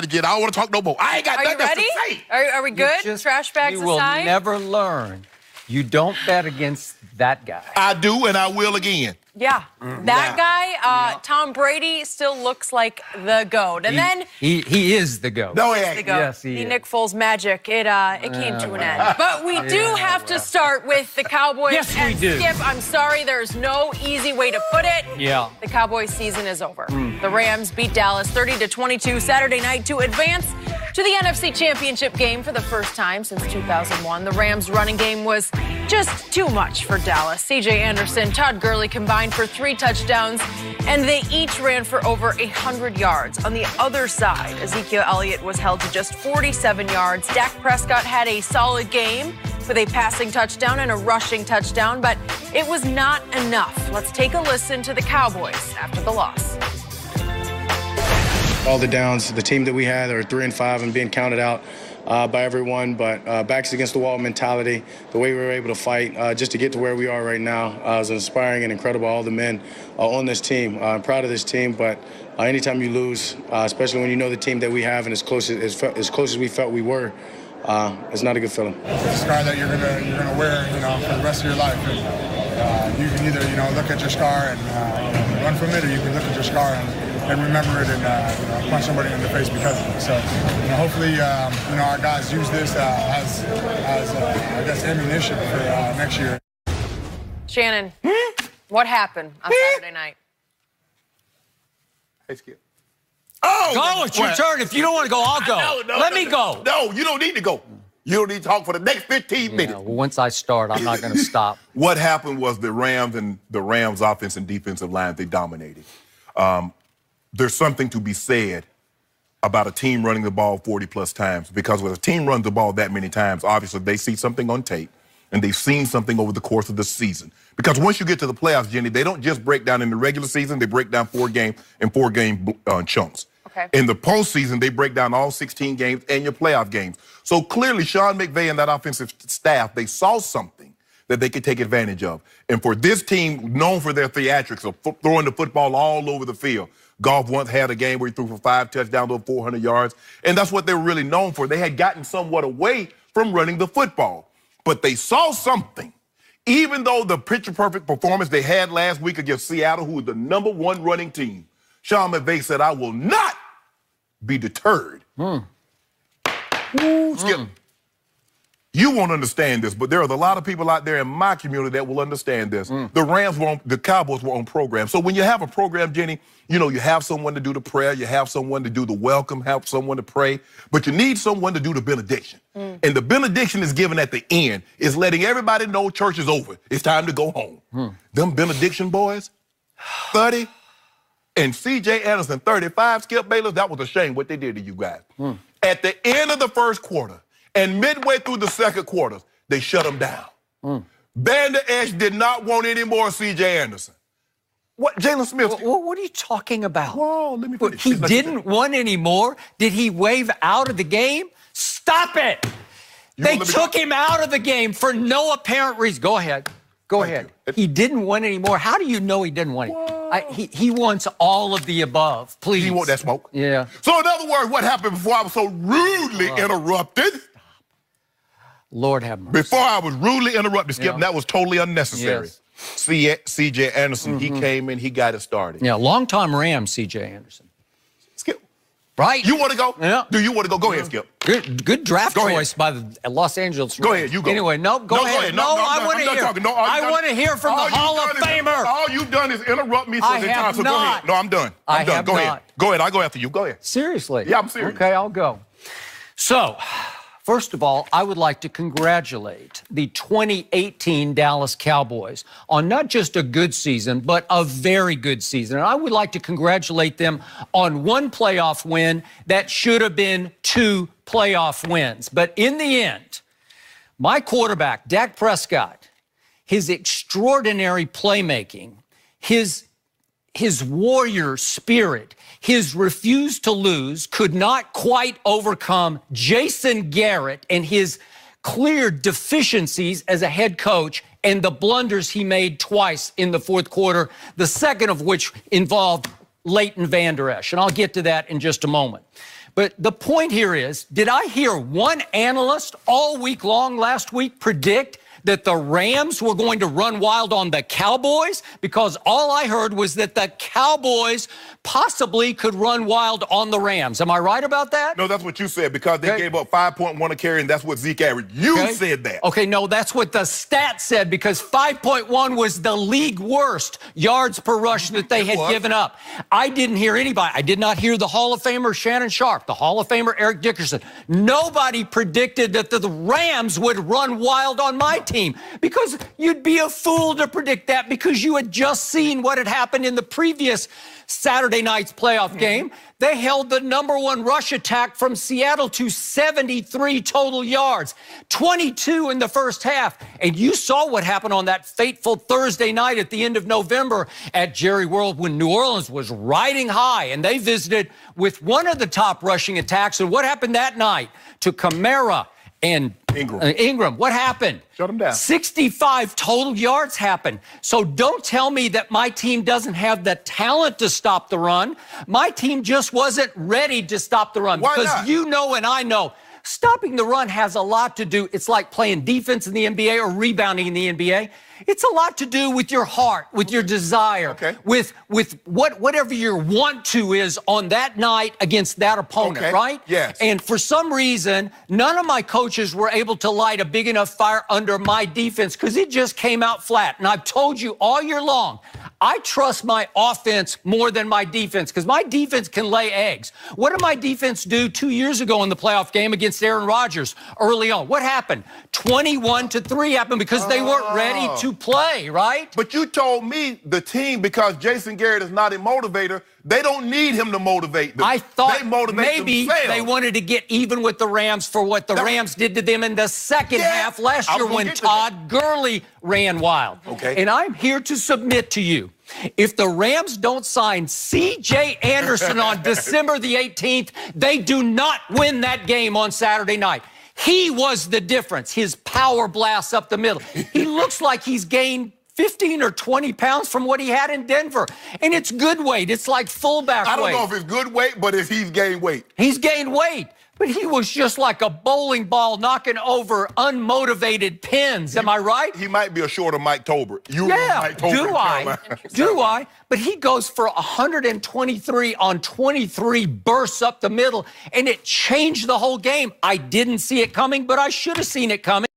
Again, I don't want to talk no more. I ain't got nothing else to say. Are we good? Trash bags aside? You will never learn. You don't bet against that guy. I do, and I will again. Yeah. That guy, Tom Brady, still looks like the GOAT. And then... He is the GOAT. No, he ain't. Yes, he is. Nick Foles' magic, it came to an end. But we do have to start with the Cowboys. Yes, we do. Skip, I'm sorry, there's no easy way to put it. Yeah. The Cowboys season is over. The Rams beat Dallas 30-22 Saturday night to advance to the NFC Championship game for the first time since 2001. The Rams' running game was just too much for Dallas. C.J. Anderson, Todd Gurley combined for 3 touchdowns, and they each ran for over 100 yards. On the other side, Ezekiel Elliott was held to just 47 yards. Dak Prescott had a solid game with a passing touchdown and a rushing touchdown, but it was not enough. Let's take a listen to the Cowboys after the loss. All the downs, the team that we had are 3-5 and being counted out by everyone, but backs against the wall mentality, the way we were able to fight just to get to where we are right now is inspiring and incredible. All the men on this team, I'm proud of this team, but anytime you lose, especially when you know the team that we have and as close as we felt we were, it's not a good feeling. It's a scar that you're gonna wear, for the rest of your life. And, you can either, look at your scar and run from it, or you can look at your scar and remember it and punch somebody in the face because of it. So, hopefully, our guys use this as I guess, ammunition for next year. Shannon, what happened on Saturday night? Hey, Skip. Go, it's your turn. If you don't want to go, I'll go. Let me go. No, you don't need to go. You don't need to talk for the next 15 minutes. Well, once I start, I'm not going to stop. What happened was the Rams offense and defensive line, they dominated. There's something to be said about a team running the ball 40-plus times, because when a team runs the ball that many times, obviously they see something on tape, and they've seen something over the course of the season. Because once you get to the playoffs, Jenny, they don't just break down in the regular season, they break down 4-game chunks. Okay. In the postseason, they break down all 16 games and your playoff games. So clearly, Sean McVay and that offensive staff, they saw something that they could take advantage of. And for this team, known for their theatrics of throwing the football all over the field, Goff once had a game where he threw for 5 touchdowns over 400 yards, and that's what they were really known for. They had gotten somewhat away from running the football, but they saw something. Even though the picture-perfect performance they had last week against Seattle, who was the #1 running team, Sean McVay said, I will not be deterred. Ooh, Skip. You won't understand this, but there are a lot of people out there in my community that will understand this. The Cowboys were on program. So when you have a program, Jenny, you have someone to do the prayer, you have someone to do the welcome, have someone to pray, but you need someone to do the benediction. And the benediction is given at the end. It's letting everybody know church is over. It's time to go home. Them benediction boys, 30, and C.J. Anderson, 35, Skip Bayless, that was a shame what they did to you guys. At the end of the first quarter, and midway through the second quarter, they shut him down. Vander Esch did not want any more C.J. Anderson. What, Jalen Smith? What are you talking about? Whoa, let me put it. He didn't want any more? Did he wave out of the game? Stop it! They took him out of the game for no apparent reason. Go ahead. Go ahead. He didn't want any more. How do you know he didn't want it? He wants all of the above. Please. He want that smoke? Yeah. So in other words, what happened before I was so rudely interrupted? Lord have mercy. Before I was rudely interrupted, Skip, and that was totally unnecessary. Yes. C.J. Anderson, he came in, he got it started. Yeah, long-time Ram, C.J. Anderson. Skip. Right? You want to go? Yeah. Do you want to go? Go ahead, Skip. Good draft choice by the Los Angeles Rams. Go ahead, you go. Anyway, go ahead. No, I want to hear. I want to hear from the Hall of Famer. All you've done is interrupt me so many times, so go ahead. No, I'm done. I'm done. Go ahead. Go ahead, I'll go after you. Go ahead. Seriously? Yeah, I'm serious. Okay, I'll go. So, first of all, I would like to congratulate the 2018 Dallas Cowboys on not just a good season, but a very good season. And I would like to congratulate them on one playoff win that should have been 2 playoff wins. But in the end, my quarterback, Dak Prescott, his extraordinary playmaking, his warrior spirit, his refuse to lose could not quite overcome Jason Garrett and his clear deficiencies as a head coach and the blunders he made twice in the fourth quarter, the second of which involved Leighton Vander Esch. And I'll get to that in just a moment. But the point here is, did I hear one analyst all week long last week predict that the Rams were going to run wild on the Cowboys? Because all I heard was that the Cowboys possibly could run wild on the Rams. Am I right about that? No, that's what you said, because they gave up 5.1 a carry, and that's what Zeke averaged. You said that. Okay, no, that's what the stat said, because 5.1 was the league worst yards per rush that they had given up. I didn't hear anybody. I did not hear the Hall of Famer Shannon Sharp, the Hall of Famer Eric Dickerson. Nobody predicted that the Rams would run wild on my team, because you'd be a fool to predict that, because you had just seen what had happened in the previous Saturday night's playoff game. They held the #1 rush attack from Seattle to 73 total yards, 22 in the first half. And you saw what happened on that fateful Thursday night at the end of November at Jerry World, when New Orleans was riding high, and they visited with one of the top rushing attacks. And what happened that night to Kamara and Ingram? What happened? Shut them down. 65 total yards happened. So don't tell me that my team doesn't have the talent to stop the run. My team just wasn't ready to stop the run. Why because not? you know and I know, stopping the run has a lot to do. It's like playing defense in the NBA or rebounding in the NBA. It's a lot to do with your heart, with your desire, with whatever your want to is on that night against that opponent, right? Yes. And for some reason, none of my coaches were able to light a big enough fire under my defense, because it just came out flat. And I've told you all year long, I trust my offense more than my defense, because my defense can lay eggs. What did my defense do 2 years ago in the playoff game against Aaron Rodgers early on? What happened? 21-3 happened because they weren't ready to play, right? But you told me the team, because Jason Garrett is not a motivator, they don't need him to motivate them. I thought they motivate maybe themselves. they wanted to get even with the Rams for what the Rams did to them in the second half last year when Todd Gurley ran wild. And I'm here to submit to you, if the Rams don't sign C.J. Anderson on December the 18th, they do not win that game on Saturday night. He was the difference. His power blasts up the middle. He looks like he's gained 15 or 20 pounds from what he had in Denver. And it's good weight. It's like fullback weight. I don't know if it's good weight, but if he's gained weight. He's gained weight. But he was just like a bowling ball knocking over unmotivated pins. Am I right? He might be a shorter Mike Tolbert. Do I? But he goes for 123 on 23 bursts up the middle, and it changed the whole game. I didn't see it coming, but I should have seen it coming.